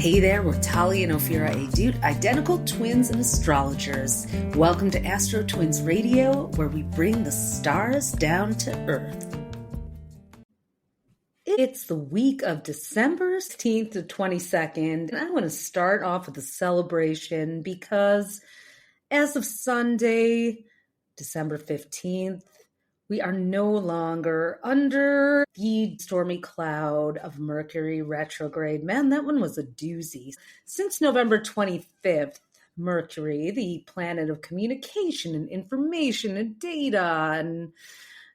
Hey there, we're Talia and Ophira Edut, identical twins and astrologers. Welcome to AstroTwins Radio, where we bring the stars down to Earth. It's the week of December 16th to 22nd, and I want to start off with a celebration because as of Sunday, December 15th, we are no longer under the stormy cloud of Mercury retrograde. Man, that one was a doozy. Since November 25th, Mercury, the planet of communication and information and data and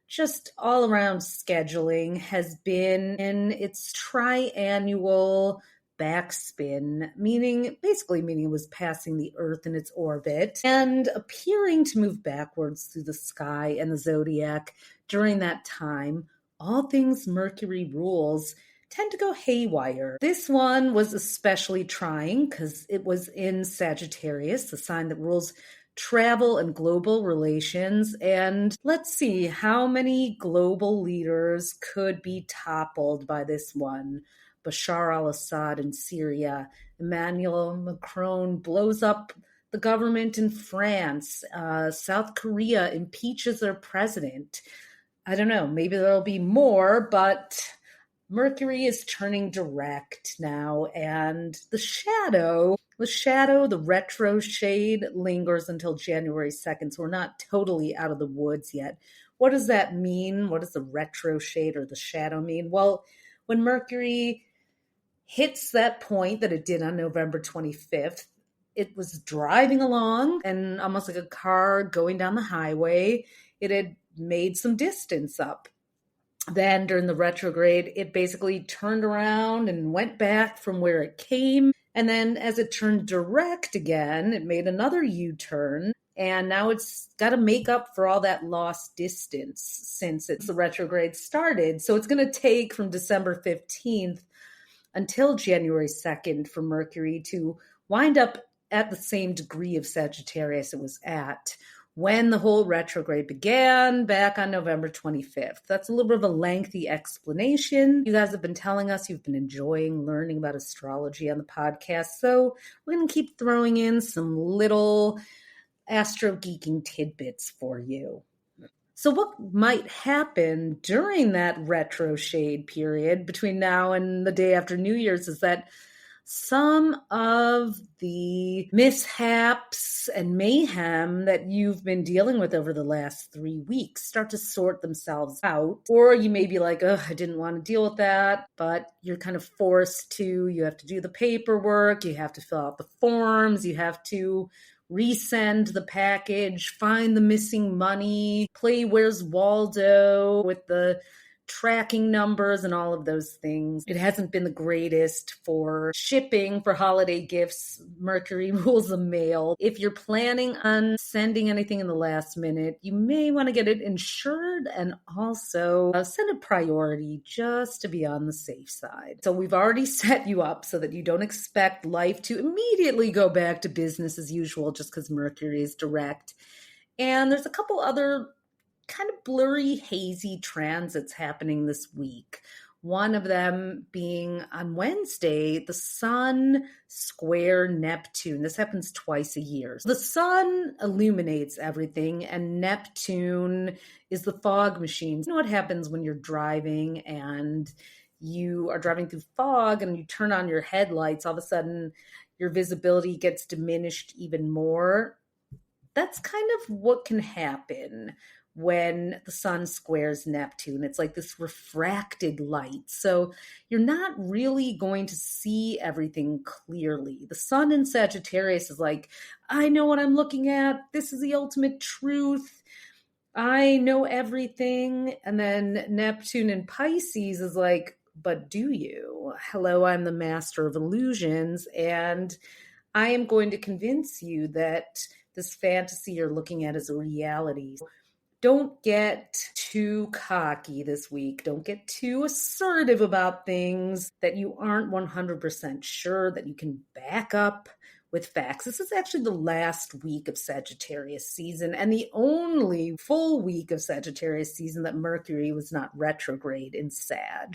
just all around scheduling, has been in its triannual backspin, meaning it was passing the Earth in its orbit and appearing to move backwards through the sky and the zodiac. During that time, all things Mercury rules tend to go haywire. This one was especially trying because it was in Sagittarius, the sign that rules travel and global relations. And let's see how many global leaders could be toppled by this one. Bashar al-Assad in Syria. Emmanuel Macron blows up the government in France. South Korea impeaches their president. I don't know, maybe there'll be more, but Mercury is turning direct now, and the shadow, the retro shade, lingers until January 2nd, so we're not totally out of the woods yet. What does that mean? What does the retro shade or the shadow mean? Well, when Mercury hits that point that it did on November 25th, it was driving along and almost like a car going down the highway. It had made some distance up. Then during the retrograde, it basically turned around and went back from where it came. And then as it turned direct again, it made another U-turn. And now it's got to make up for all that lost distance since the retrograde started. So it's going to take from December 15th until January 2nd for Mercury to wind up at the same degree of Sagittarius it was at when the whole retrograde began back on November 25th. That's a little bit of a lengthy explanation. You guys have been telling us you've been enjoying learning about astrology on the podcast, so we're going to keep throwing in some little astro geeking tidbits for you. So what might happen during that retro shade period between now and the day after New Year's is that some of the mishaps and mayhem that you've been dealing with over the last 3 weeks start to sort themselves out. Or you may be like, I didn't want to deal with that, but you're kind of forced to. You have to do the paperwork, you have to fill out the forms, you have to resend the package, find the missing money, play Where's Waldo with the tracking numbers and all of those things. It hasn't been the greatest for shipping for holiday gifts. Mercury rules the mail. If you're planning on sending anything in the last minute, you may want to get it insured and also set a priority just to be on the safe side. So we've already set you up so that you don't expect life to immediately go back to business as usual just because Mercury is direct. And there's a couple other kind of blurry, hazy transits happening this week. One of them being on Wednesday, the Sun square Neptune. This happens twice a year. The Sun illuminates everything, and Neptune is the fog machine. You know what happens when you're driving and you are driving through fog and you turn on your headlights, all of a sudden your visibility gets diminished even more? That's kind of what can happen when the Sun squares Neptune. It's like this refracted light. So you're not really going to see everything clearly. The Sun in Sagittarius is like, I know what I'm looking at. This is the ultimate truth. I know everything. And then Neptune in Pisces is like, but do you? Hello, I'm the master of illusions, and I am going to convince you that this fantasy you're looking at is a reality. Don't get too cocky this week. Don't get too assertive about things that you aren't 100% sure that you can back up with facts. This is actually the last week of Sagittarius season and the only full week of Sagittarius season that Mercury was not retrograde in Sag.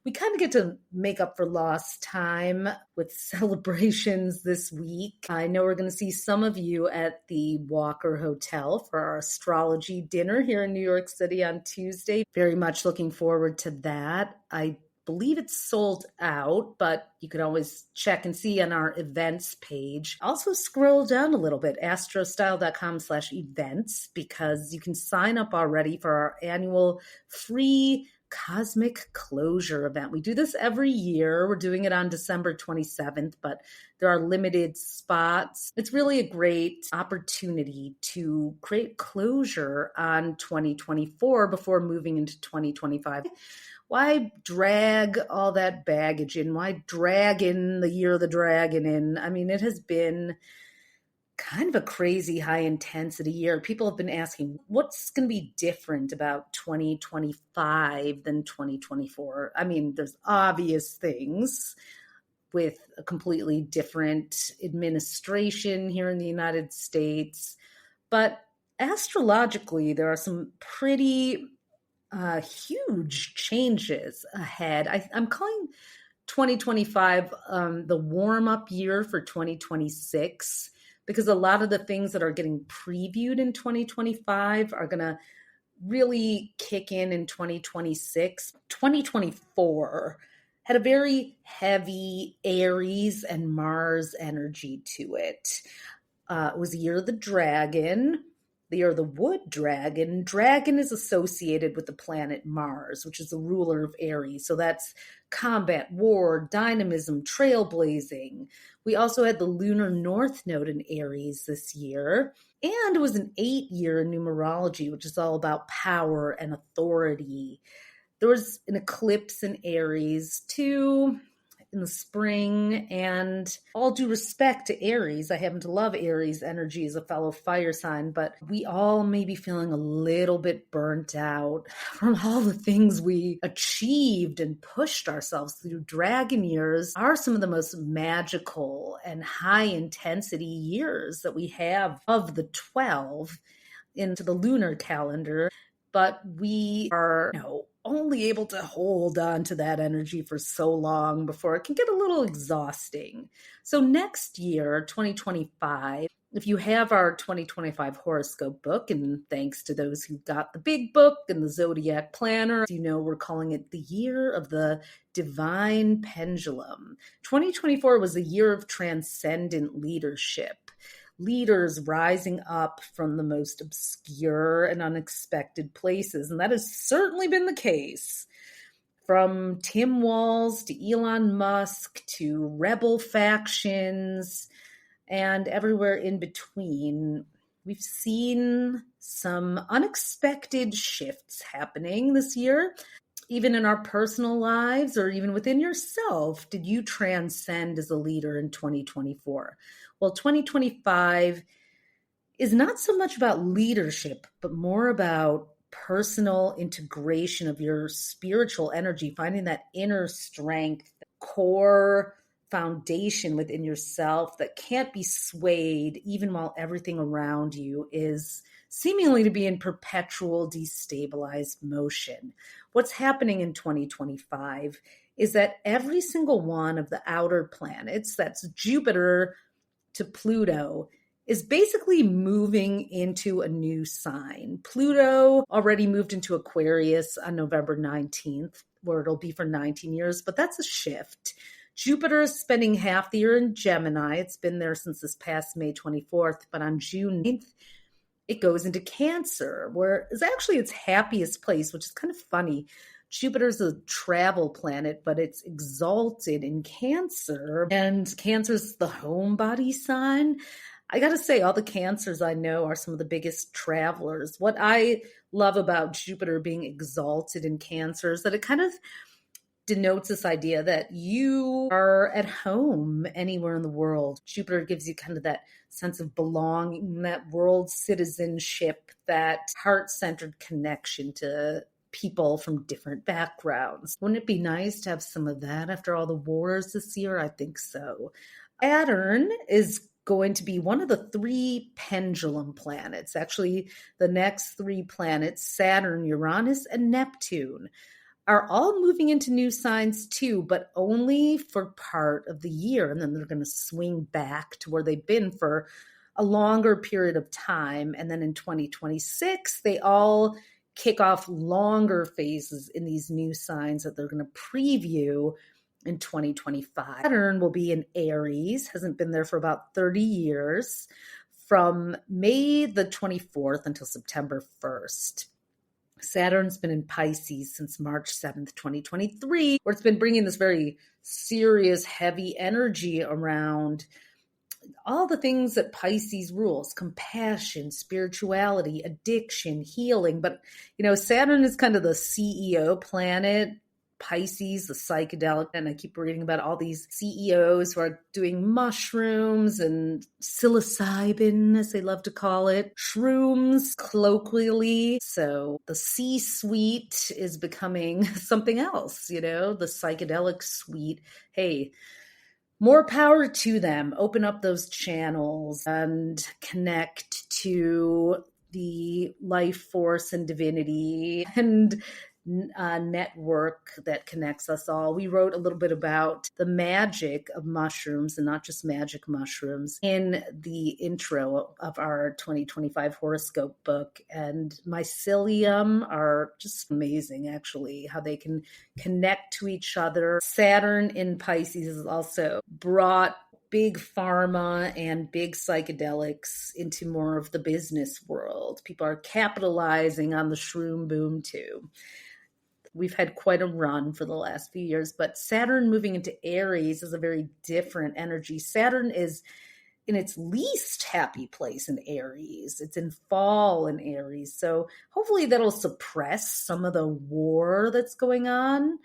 We kind of get to make up for lost time with celebrations this week. I know we're going to see some of you at the Walker Hotel for our astrology dinner here in New York City on Tuesday. Very much looking forward to that. I believe it's sold out, but you can always check and see on our events page. Also scroll down a little bit, astrostyle.com/events, because you can sign up already for our annual free cosmic closure event. We do this every year. We're doing it on December 27th, but there are limited spots. It's really a great opportunity to create closure on 2024 before moving into 2025. Why drag all that baggage in? Why drag in the year of the dragon in? I mean, it has been kind of a crazy high intensity year. People have been asking, what's going to be different about 2025 than 2024? I mean, there's obvious things with a completely different administration here in the United States, but astrologically, there are some pretty huge changes ahead. I'm calling 2025 the warm-up year for 2026, because a lot of the things that are getting previewed in 2025 are going to really kick in 2026. 2024 had a very heavy Aries and Mars energy to it. It was the year of the dragon, the year of the wood dragon. Dragon is associated with the planet Mars, which is the ruler of Aries. So that's combat, war, dynamism, trailblazing. We also had the lunar north node in Aries this year. And it was an 8-year in numerology, which is all about power and authority. There was an eclipse in Aries too in the spring, and all due respect to Aries, I happen to love Aries energy as a fellow fire sign, but we all may be feeling a little bit burnt out from all the things we achieved and pushed ourselves through. Dragon years are some of the most magical and high intensity years that we have of the 12 into the lunar calendar, but we are, only able to hold on to that energy for so long before it can get a little exhausting. So next year, 2025, if you have our 2025 horoscope book, and thanks to those who got the big book and the zodiac planner, we're calling it the year of the Divine Pendulum. 2024 was a year of transcendent leadership. Leaders rising up from the most obscure and unexpected places. And that has certainly been the case. From Tim Walz to Elon Musk to rebel factions and everywhere in between, we've seen some unexpected shifts happening this year. Even in our personal lives or even within yourself, did you transcend as a leader in 2024? Well, 2025 is not so much about leadership, but more about personal integration of your spiritual energy, finding that inner strength, core foundation within yourself that can't be swayed even while everything around you is seemingly to be in perpetual destabilized motion. What's happening in 2025 is that every single one of the outer planets, that's Jupiter to Pluto, is basically moving into a new sign. Pluto already moved into Aquarius on November 19th, where it'll be for 19 years, but that's a shift. Jupiter is spending half the year in Gemini. It's been there since this past May 24th, but on June 9th, it goes into Cancer, where it's actually its happiest place, which is kind of funny. Jupiter's a travel planet, but it's exalted in Cancer, and Cancer's the homebody sign. I got to say, all the Cancers I know are some of the biggest travelers. What I love about Jupiter being exalted in Cancer is that it kind of denotes this idea that you are at home anywhere in the world. Jupiter gives you kind of that sense of belonging, that world citizenship, that heart-centered connection to people from different backgrounds. Wouldn't it be nice to have some of that after all the wars this year? I think so. Saturn is going to be one of the 3 pendulum planets. Actually, the next 3 planets, Saturn, Uranus, and Neptune, are all moving into new signs too, but only for part of the year. And then they're going to swing back to where they've been for a longer period of time. And then in 2026, they all kick off longer phases in these new signs that they're going to preview in 2025. Saturn will be in Aries, hasn't been there for about 30 years, from May the 24th until September 1st. Saturn's been in Pisces since March 7th, 2023, where it's been bringing this very serious, heavy energy around all the things that Pisces rules: compassion, spirituality, addiction, healing. But, Saturn is kind of the CEO planet. Pisces, the psychedelic, and I keep reading about all these CEOs who are doing mushrooms and psilocybin, as they love to call it, shrooms colloquially. So the C-suite is becoming something else, the psychedelic suite. Hey, more power to them. Open up those channels and connect to the life force and divinity and network that connects us all. We wrote a little bit about the magic of mushrooms, and not just magic mushrooms, in the intro of our 2025 horoscope book. And mycelium are just amazing, actually, how they can connect to each other. Saturn in Pisces has also brought big pharma and big psychedelics into more of the business world. People are capitalizing on the shroom boom too. We've had quite a run for the last few years, but Saturn moving into Aries is a very different energy. Saturn is in its least happy place in Aries. It's in fall in Aries. So hopefully that'll suppress some of the war that's going on.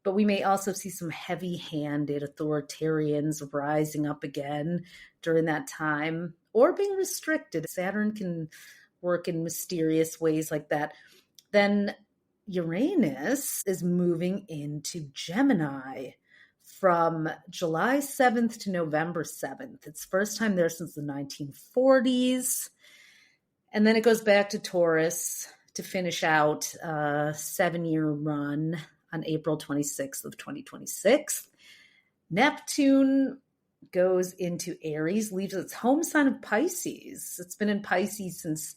But we may also see some heavy-handed authoritarians rising up again during that time, or being restricted. Saturn can work in mysterious ways like that. Then Uranus is moving into Gemini from July 7th to November 7th. It's first time there since the 1940s. And then it goes back to Taurus to finish out a 7-year run on April 26th of 2026. Neptune goes into Aries, leaves its home sign of Pisces. It's been in Pisces since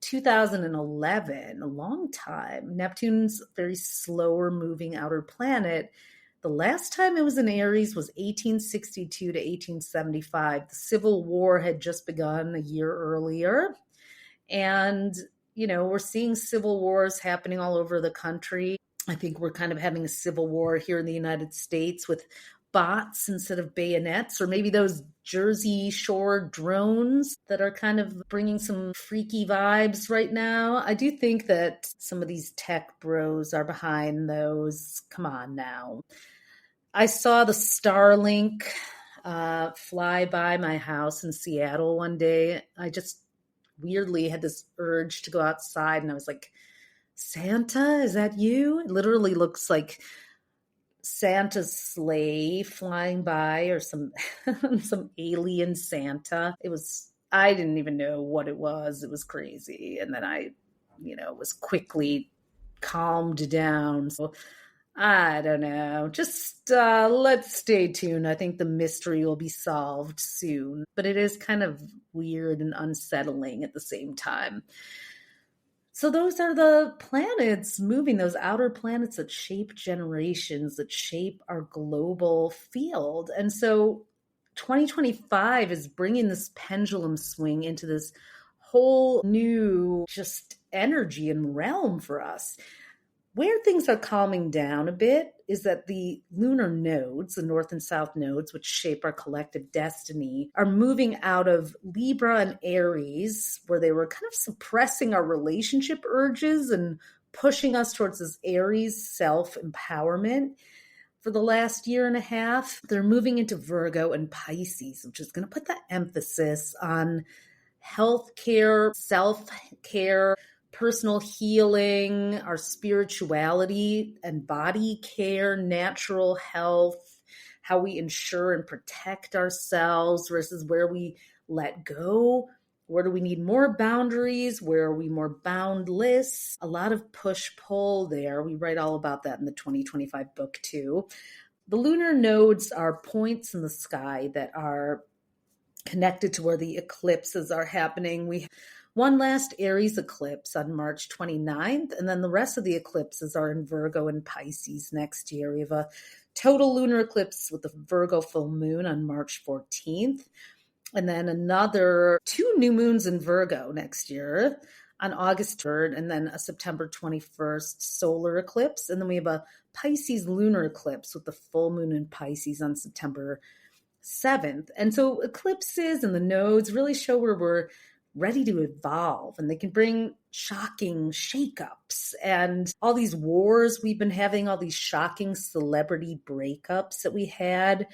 2011, a long time. Neptune's a very slower moving outer planet. The last time it was in Aries was 1862 to 1875. The Civil War had just begun a year earlier. And, we're seeing civil wars happening all over the country. I think we're kind of having a civil war here in the United States with bots instead of bayonets, or maybe those Jersey Shore drones that are kind of bringing some freaky vibes right now. I do think that some of these tech bros are behind those. Come on now. I saw the Starlink fly by my house in Seattle one day. I just weirdly had this urge to go outside, and I was like, Santa, is that you? It literally looks like Santa's sleigh flying by, or some some alien Santa. I didn't even know what it was. It was crazy. And then I, was quickly calmed down. So I don't know. Just let's stay tuned. I think the mystery will be solved soon. But it is kind of weird and unsettling at the same time. So those are the planets moving, those outer planets that shape generations, that shape our global field. And so 2025 is bringing this pendulum swing into this whole new just energy and realm for us. Where things are calming down a bit is that the lunar nodes, the north and south nodes, which shape our collective destiny, are moving out of Libra and Aries, where they were kind of suppressing our relationship urges and pushing us towards this Aries self-empowerment. For the last year and a half, they're moving into Virgo and Pisces, which is going to put that emphasis on healthcare, self-care, personal healing, our spirituality and body care, natural health, how we ensure and protect ourselves versus where we let go? Where do we need more boundaries? Where are we more boundless? A lot of push-pull there. We write all about that in the 2025 book too. The lunar nodes are points in the sky that are connected to where the eclipses are happening. We have one last Aries eclipse on March 29th, and then the rest of the eclipses are in Virgo and Pisces next year. We have a total lunar eclipse with the Virgo full moon on March 14th, and then another 2 new moons in Virgo next year on August 3rd, and then a September 21st solar eclipse. And then we have a Pisces lunar eclipse with the full moon in Pisces on September 7th. And so eclipses and the nodes really show where we're ready to evolve, and they can bring shocking shakeups and all these wars we've been having, all these shocking celebrity breakups that we had.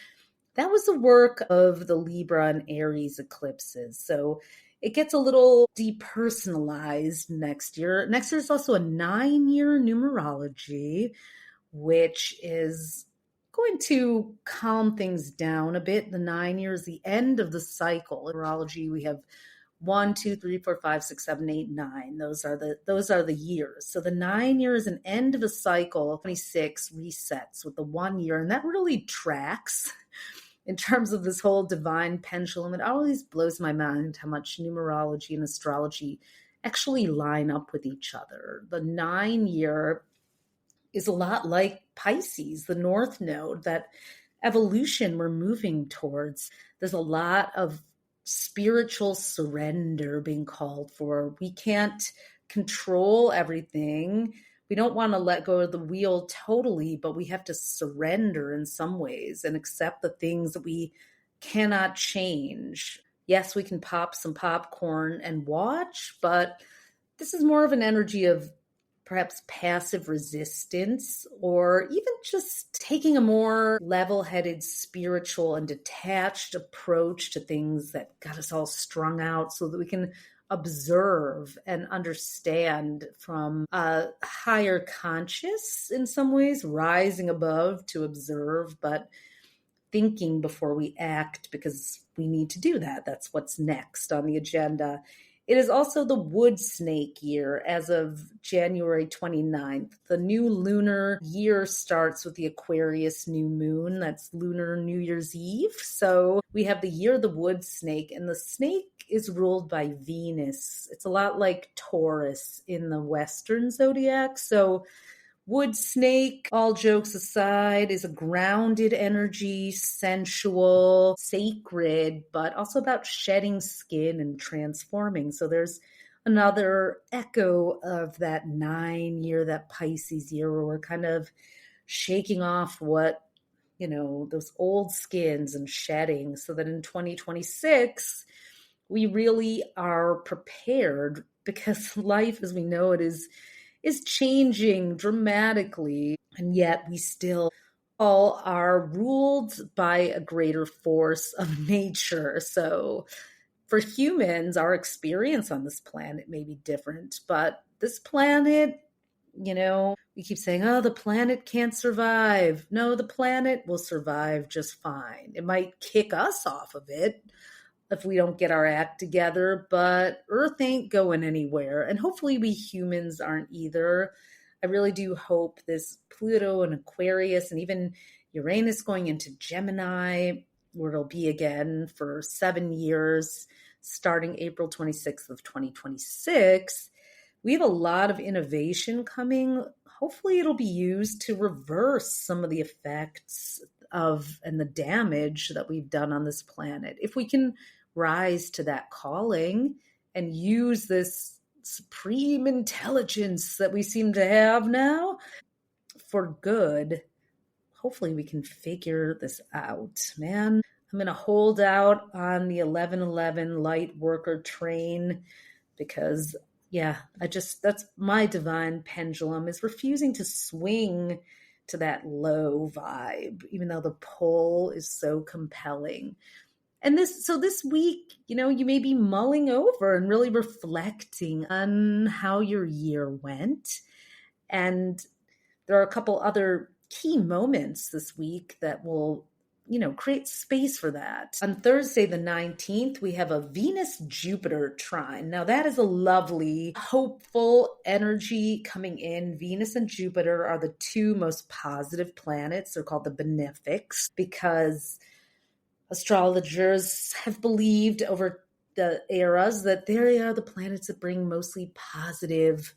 That was the work of the Libra and Aries eclipses. So it gets a little depersonalized next year. Next year is also a 9-year numerology, which is going to calm things down a bit. The 9 years, the end of the cycle. In numerology, we have 1, 2, 3, 4, 5, 6, 7, 8, 9. Those are the years. So the 9 years, an end of a cycle. 26 resets with the 1 year, and that really tracks in terms of this whole divine pendulum. It always blows my mind how much numerology and astrology actually line up with each other. The 9-year is a lot like Pisces, the North Node, that evolution we're moving towards. There's a lot of spiritual surrender being called for. We can't control everything. We don't want to let go of the wheel totally, but we have to surrender in some ways and accept the things that we cannot change. Yes, we can pop some popcorn and watch, but this is more of an energy of perhaps passive resistance, or even just taking a more level-headed, spiritual, and detached approach to things that got us all strung out, so that we can observe and understand from a higher conscious, in some ways, rising above to observe, but thinking before we act, because we need to do that. That's what's next on the agenda. It is also the wood snake year as of January 29th. The new lunar year starts with the Aquarius new moon. That's lunar New Year's Eve. So we have the year of the wood snake, and the snake is ruled by Venus. It's a lot like Taurus in the Western zodiac. So wood snake, all jokes aside, is a grounded energy, sensual, sacred, but also about shedding skin and transforming. So there's another echo of that 9-year, that Pisces year, where we're kind of shaking off those old skins and shedding, so that in 2026, we really are prepared, because life as we know it is changing dramatically, and yet we still all are ruled by a greater force of nature. So for humans, our experience on this planet may be different, but this planet, we keep saying, oh, the planet can't survive. No, the planet will survive just fine. It might kick us off of it if we don't get our act together, but Earth ain't going anywhere. And hopefully we humans aren't either. I really do hope this Pluto and Aquarius and even Uranus going into Gemini, where it'll be again for 7 years, starting April 26th of 2026. We have a lot of innovation coming. Hopefully it'll be used to reverse some of the effects of and the damage that we've done on this planet. If we can rise to that calling and use this supreme intelligence that we seem to have now for good, hopefully we can figure this out, man. I'm going to hold out on the 1111 light worker train, because that's my divine pendulum, is refusing to swing to that low vibe, even though the pull is so compelling. And this week, you may be mulling over and really reflecting on how your year went. And there are a couple other key moments this week that will, create space for that. On Thursday, the 19th, we have a Venus-Jupiter trine. Now, that is a lovely, hopeful energy coming in. Venus and Jupiter are the two most positive planets. They're called the benefics because astrologers have believed over the eras that they are the planets that bring mostly positive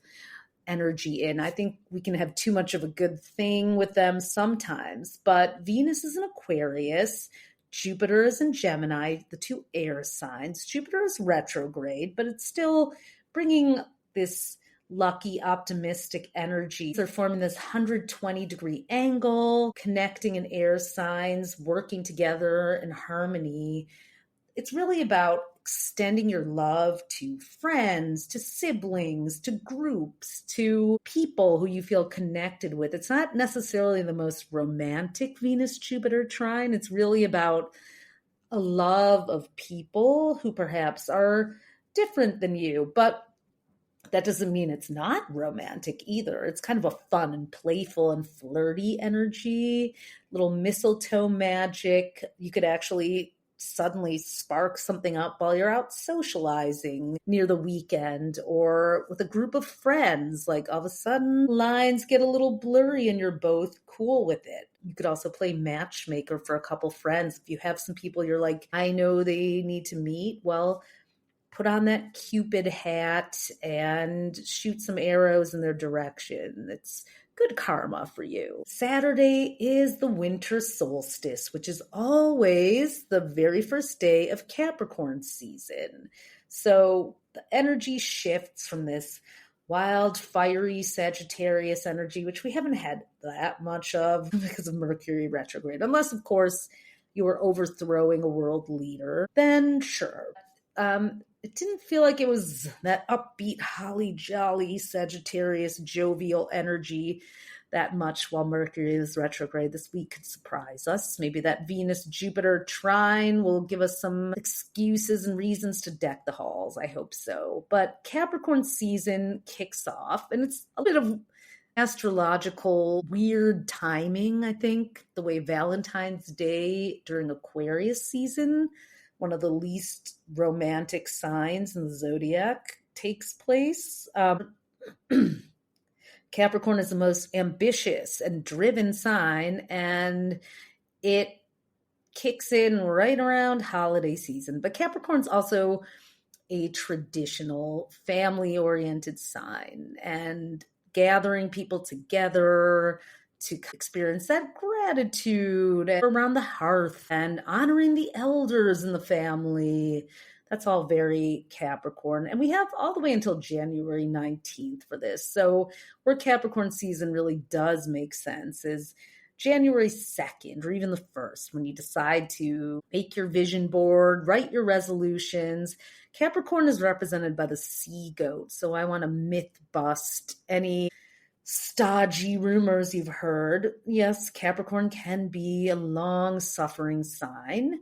energy in. I think we can have too much of a good thing with them sometimes, but Venus is in Aquarius, Jupiter is in Gemini, the two air signs. Jupiter is retrograde, but it's still bringing this lucky, optimistic energy. They're forming this 120-degree angle, connecting in air signs, working together in harmony. It's really about extending your love to friends, to siblings, to groups, to people who you feel connected with. It's not necessarily the most romantic Venus-Jupiter trine. It's really about a love of people who perhaps are different than you, but that doesn't mean it's not romantic either. It's kind of a fun and playful and flirty energy, little mistletoe magic. You could actually suddenly spark something up while you're out socializing near the weekend or with a group of friends. Like all of a sudden lines get a little blurry and you're both cool with it. You could also play matchmaker for a couple friends. If you have some people you're like, I know they need to meet, well, put on that Cupid hat and shoot some arrows in their direction. It's good karma for you. Saturday is the winter solstice, which is always the very first day of Capricorn season. So the energy shifts from this wild, fiery Sagittarius energy, which we haven't had that much of because of Mercury retrograde, unless, of course, you were overthrowing a world leader, then sure. It didn't feel like it was that upbeat, holly jolly, Sagittarius, jovial energy that much while Mercury is retrograde. This week could surprise us. Maybe that Venus-Jupiter trine will give us some excuses and reasons to deck the halls. I hope so. But Capricorn season kicks off, and it's a bit of astrological weird timing, I think, the way Valentine's Day during Aquarius season, one of the least romantic signs in the zodiac, takes place. Capricorn is the most ambitious and driven sign, and it kicks in right around holiday season. But Capricorn's also a traditional family-oriented sign, and gathering people together to experience that gratitude around the hearth and honoring the elders in the family. That's all very Capricorn. And we have all the way until January 19th for this. So where Capricorn season really does make sense is January 2nd or even the 1st, when you decide to make your vision board, write your resolutions. Capricorn is represented by the sea goat. So I want to myth bust any stodgy rumors you've heard. Yes, Capricorn can be a long-suffering sign,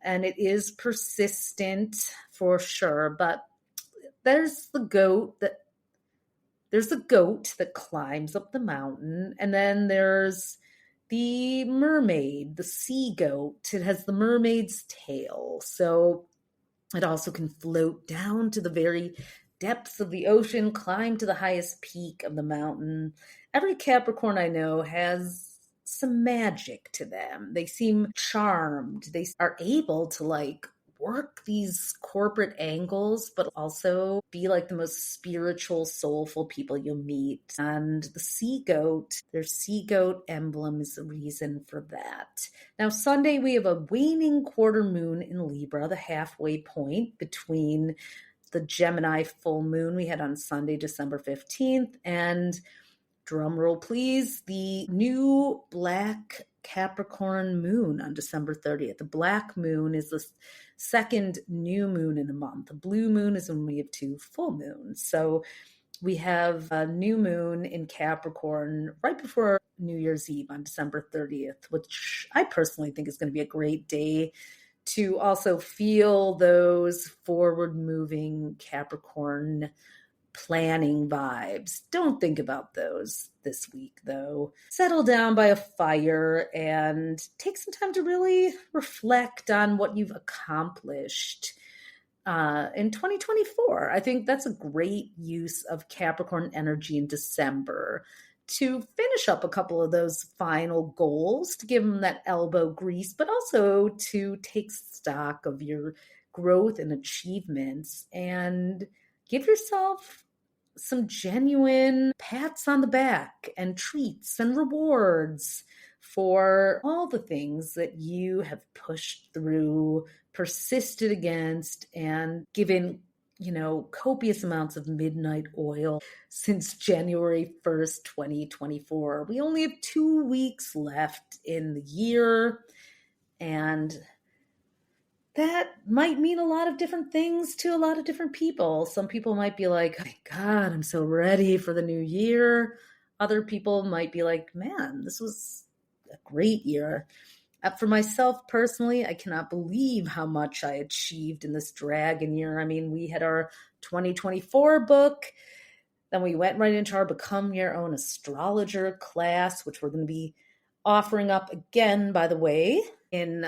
and it is persistent for sure, but there's the goat that climbs up the mountain, and then there's the mermaid, the sea goat. It has the mermaid's tail, so it also can float down to the very depths of the ocean, climb to the highest peak of the mountain. Every Capricorn I know has some magic to them. They seem charmed. They are able to work these corporate angles, but also be like the most spiritual, soulful people you'll meet. And the sea goat, their sea goat emblem is the reason for that. Now, Sunday, we have a waning quarter moon in Libra, the halfway point between the Gemini full moon we had on Sunday, December 15th, and drum roll please, the new black Capricorn moon on December 30th. The black moon is the second new moon in the month. The blue moon is when we have two full moons. So we have a new moon in Capricorn right before New Year's Eve on December 30th, which I personally think is going to be a great day to also feel those forward-moving Capricorn planning vibes. Don't think about those this week, though. Settle down by a fire and take some time to really reflect on what you've accomplished in 2024. I think that's a great use of Capricorn energy in December to finish up a couple of those final goals, to give them that elbow grease, but also to take stock of your growth and achievements and give yourself some genuine pats on the back and treats and rewards for all the things that you have pushed through, persisted against, and given copious amounts of midnight oil since January 1st, 2024. We only have 2 weeks left in the year, and that might mean a lot of different things to a lot of different people. Some people might be like, oh my God, I'm so ready for the new year. Other people might be like, man, this was a great year. For myself personally, I cannot believe how much I achieved in this dragon year. I mean, we had our 2024 book, then we went right into our Become Your Own Astrologer class, which we're going to be offering up again, by the way, in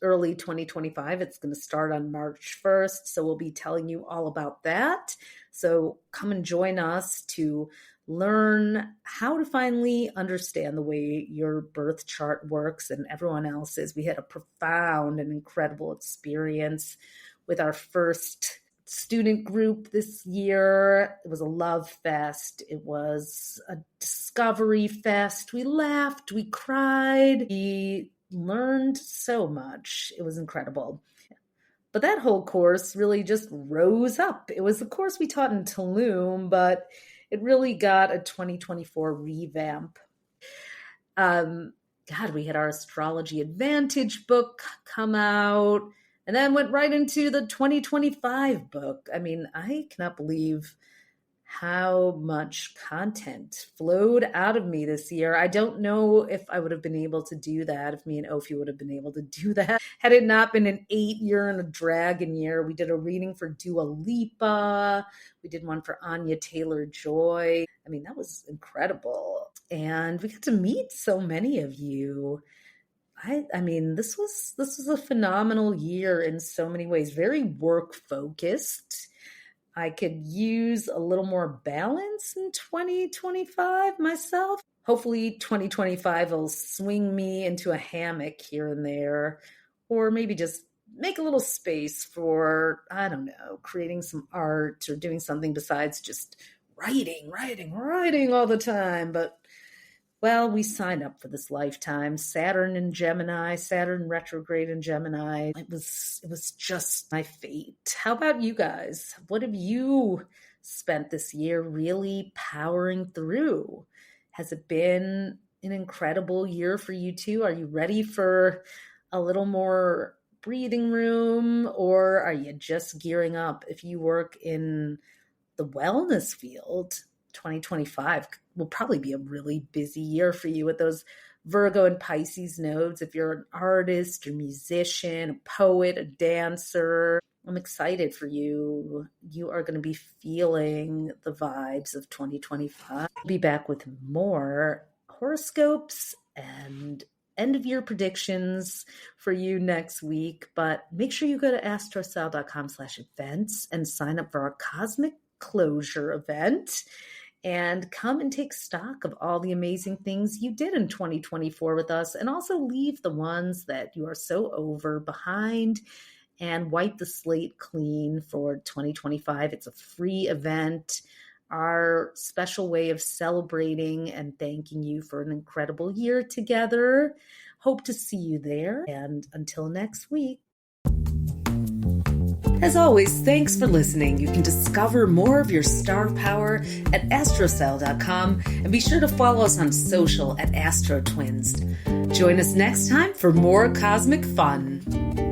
early 2025. It's going to start on March 1st, so we'll be telling you all about that. So come and join us to learn how to finally understand the way your birth chart works and everyone else's. We had a profound and incredible experience with our first student group this year. It was a love fest. It was a discovery fest. We laughed, we cried, we learned so much. It was incredible. But that whole course really just rose up. It was the course we taught in Tulum, but it really got a 2024 revamp. We had our Astrology Advantage book come out and then went right into the 2025 book. I mean, I cannot believe how much content flowed out of me this year. I don't know if I would have been able to do that, if me and Ophi would have been able to do that, had it not been an 8-year and a dragon year. We did a reading for Dua Lipa. We did one for Anya Taylor-Joy. I mean, that was incredible. And we got to meet so many of you. I mean, this was a phenomenal year in so many ways, very work-focused. I could use a little more balance in 2025 myself. Hopefully 2025 will swing me into a hammock here and there, or maybe just make a little space for, I don't know, creating some art or doing something besides just writing all the time. But, well, we signed up for this lifetime. Saturn in Gemini, Saturn retrograde in Gemini. It was just my fate. How about you guys? What have you spent this year really powering through? Has it been an incredible year for you too? Are you ready for a little more breathing room, or are you just gearing up? If you work in the wellness field, 2025 will probably be a really busy year for you with those Virgo and Pisces nodes. If you're an artist, a musician, a poet, a dancer, I'm excited for you. You are going to be feeling the vibes of 2025. I'll be back with more horoscopes and end of year predictions for you next week. But make sure you go to astrosal.com/events and sign up for our Cosmic Closure event and come and take stock of all the amazing things you did in 2024 with us, and also leave the ones that you are so over behind and wipe the slate clean for 2025. It's a free event, our special way of celebrating and thanking you for an incredible year together. Hope to see you there, and until next week. As always, thanks for listening. You can discover more of your star power at astrosal.com, and be sure to follow us on social at AstroTwins. Join us next time for more cosmic fun.